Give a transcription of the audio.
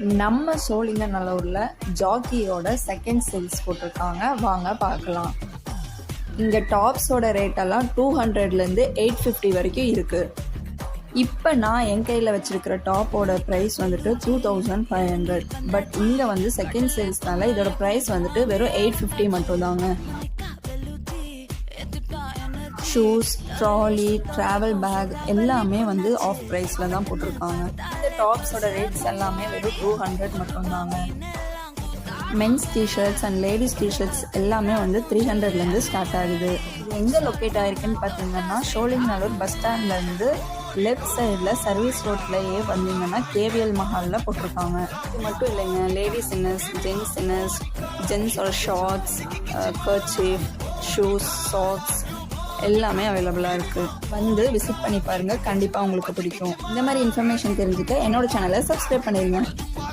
நம்ம சோழிங்கநல்லூரில் ஜாக்கியோட second sales போட்டிருக்காங்க, வாங்க பார்க்கலாம். இங்கே டாப்ஸோட ரேட்டெல்லாம் 200லேருந்து 850 வரைக்கும் இருக்குது. இப்போ நான் என் கையில் வச்சுருக்கிற டாப்போட ப்ரைஸ் வந்துட்டு 2500. பட் இங்கே வந்து செகண்ட் சேல்ஸ்னால இதோட ப்ரைஸ் வந்துட்டு வெறும் 850 மட்டும்தாங்க. ஷூஸ், ட்ராலி, ட்ராவல் பேக் எல்லாமே வந்து ஆஃப் ப்ரைஸில் தான் போட்டிருக்காங்க. இந்த டாப்ஸோட ரேட்ஸ் எல்லாமே வெறும் 200 மட்டும்தாங்க. Men's t-shirts and ladies t-shirts எல்லாமே வந்து 300லேருந்து ஸ்டார்ட் ஆகுது. இது எங்கே லொக்கேட் ஆகிருக்குன்னு பார்த்தீங்கன்னா, சோழிங்கநல்லூர் பஸ் ஸ்டாண்ட்லேருந்து லெஃப்ட் சைடில் சர்வீஸ் ரோட்லேயே வந்தீங்கன்னா கேவிஎல் மஹாலில் போட்டிருக்காங்க. இது மட்டும் இல்லைங்க, லேடிஸ் இன்னர்ஸ், ஜென்ஸ் இன்னர்ஸ், ஜென்ஸோட ஷார்ட்ஸ், கர்ச்சீஃப், ஷூஸ், சாக்ஸ் எல்லாமே அவைலபிளாக இருக்குது. வந்து விசிட் பண்ணி பாருங்கள், கண்டிப்பாக உங்களுக்கு பிடிக்கும். இந்த மாதிரி இன்ஃபர்மேஷன் தெரிஞ்சுக்க என்னோட சேனலை சப்ஸ்கிரைப் பண்ணிடுங்க.